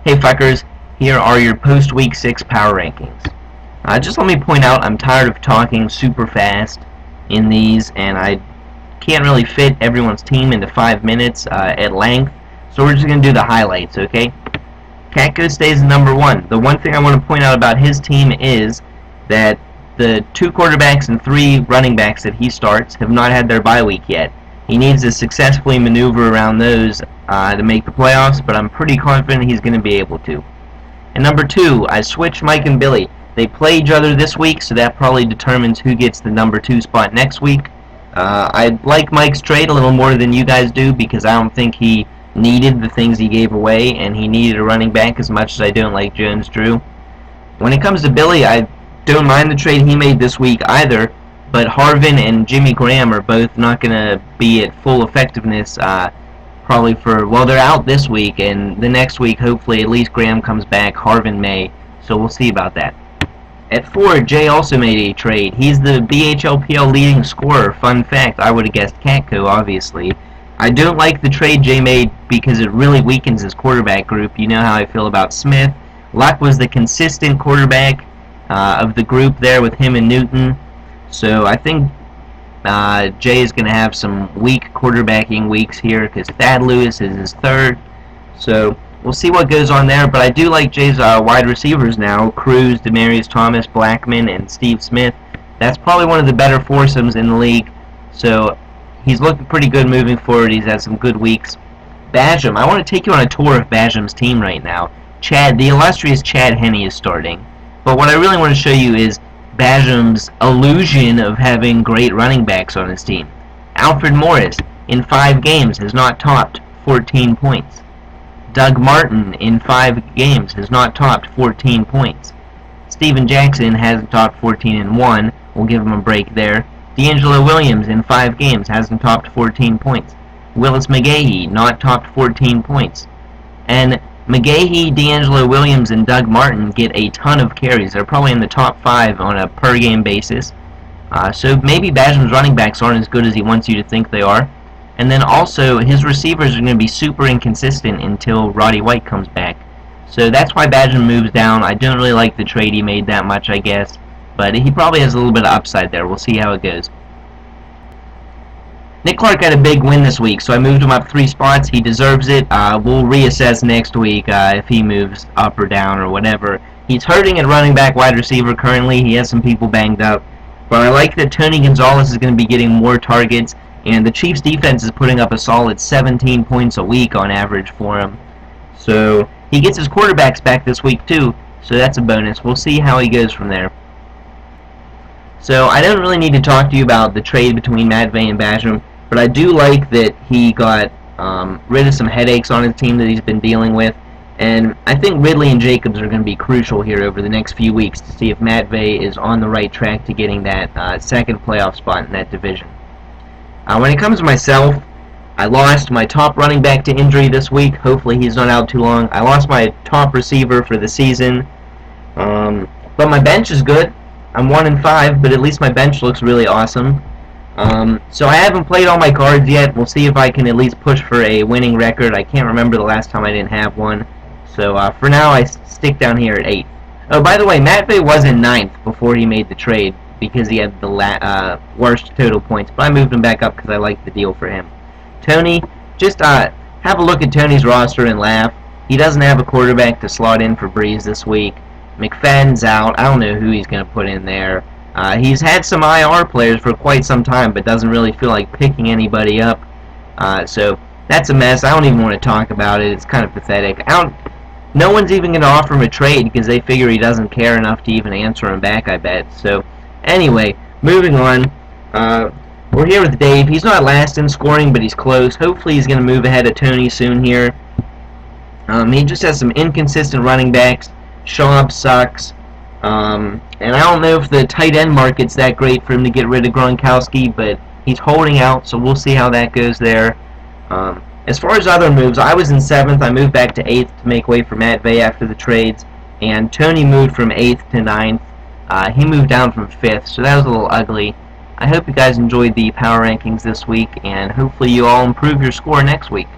Hey fuckers, here are your post-week 6 power rankings. Just let me point out I'm tired of talking super fast in these, and I can't really fit everyone's team into 5 minutes at length, so we're just going to do the highlights, okay? Katko stays number 1. The one thing I want to point out about his team is that the 2 quarterbacks and 3 running backs that he starts have not had their bye week yet. He needs to successfully maneuver around those to make the playoffs, but I'm pretty confident he's going to be able to. And number 2, I switched Mike and Billy. They play each other this week, so that probably determines who gets the number 2 spot next week. I like Mike's trade a little more than you guys do because I don't think he needed the things he gave away, and he needed a running back as much as I don't like Jones-Drew. When it comes to Billy, I don't mind the trade he made this week either, but Harvin and Jimmy Graham are both not going to be at full effectiveness probably well, they're out this week, and the next week, hopefully, at least Graham comes back, Harvin may, so we'll see about that. At 4, Jay also made a trade. He's the BHLPL leading scorer. Fun fact, I would have guessed Katko, obviously. I don't like the trade Jay made because it really weakens his quarterback group. You know how I feel about Smith. Luck was the consistent quarterback of the group there with him and Newton. So I think Jay is going to have some weak quarterbacking weeks here because Thad Lewis is his third. So we'll see what goes on there. But I do like Jay's wide receivers now. Cruz, Demarius Thomas, Blackman, and Steve Smith. That's probably one of the better foursomes in the league. So he's looking pretty good moving forward. He's had some good weeks. Bajam, I want to take you on a tour of Bajam's team right now. The illustrious Chad Henne is starting. But what I really want to show you is Bajam's illusion of having great running backs on his team. Alfred Morris, in 5 games, has not topped 14 points. Doug Martin, in 5 games, has not topped 14 points. Steven Jackson hasn't topped 14 in 1. We'll give him a break there. D'Angelo Williams, in 5 games, hasn't topped 14 points. Willis McGahee, not topped 14 points. And McGahee, D'Angelo Williams, and Doug Martin get a ton of carries. They're probably in the top 5 on a per-game basis. So maybe Bajam's running backs aren't as good as he wants you to think they are. And then also, his receivers are going to be super inconsistent until Roddy White comes back. So that's why Bajam moves down. I don't really like the trade he made that much, I guess. But he probably has a little bit of upside there. We'll see how it goes. Nick Clark had a big win this week, so I moved him up 3 spots. He deserves it. We'll reassess next week if he moves up or down or whatever. He's hurting at running back, wide receiver currently. He has some people banged up. But I like that Tony Gonzalez is going to be getting more targets, and the Chiefs' defense is putting up a solid 17 points a week on average for him. So he gets his quarterbacks back this week too, so that's a bonus. We'll see how he goes from there. So I don't really need to talk to you about the trade between Matvey and Bajam, but I do like that he got rid of some headaches on his team that he's been dealing with, and I think Ridley and Jacobs are going to be crucial here over the next few weeks to see if Matvey is on the right track to getting that second playoff spot in that division. When it comes to myself, I lost my top running back to injury this week. Hopefully he's not out too long. I lost my top receiver for the season, but my bench is good. I'm 1-5, but at least my bench looks really awesome. So I haven't played all my cards yet. We'll see if I can at least push for a winning record. I can't remember the last time I didn't have one. So for now, I stick down here at 8. Oh, by the way, Matvey was in 9th before he made the trade because he had the worst total points. But I moved him back up because I liked the deal for him. Tony, just have a look at Tony's roster and laugh. He doesn't have a quarterback to slot in for Breeze this week. McFadden's out. I don't know who he's going to put in there. He's had some IR players for quite some time, but doesn't really feel like picking anybody up. So that's a mess. I don't even want to talk about it. It's kind of pathetic. No one's even going to offer him a trade because they figure he doesn't care enough to even answer him back, I bet. So anyway, moving on. We're here with Dave. He's not last in scoring, but he's close. Hopefully he's going to move ahead of Tony soon here. He just has some inconsistent running backs. Schaub sucks. And I don't know if the tight end market's that great for him to get rid of Gronkowski, but he's holding out, so we'll see how that goes there. As far as other moves, I was in 7th. I moved back to 8th to make way for Matvey after the trades, and Tony moved from 8th to 9th. He moved down from 5th, so that was a little ugly. I hope you guys enjoyed the power rankings this week, and hopefully you all improve your score next week.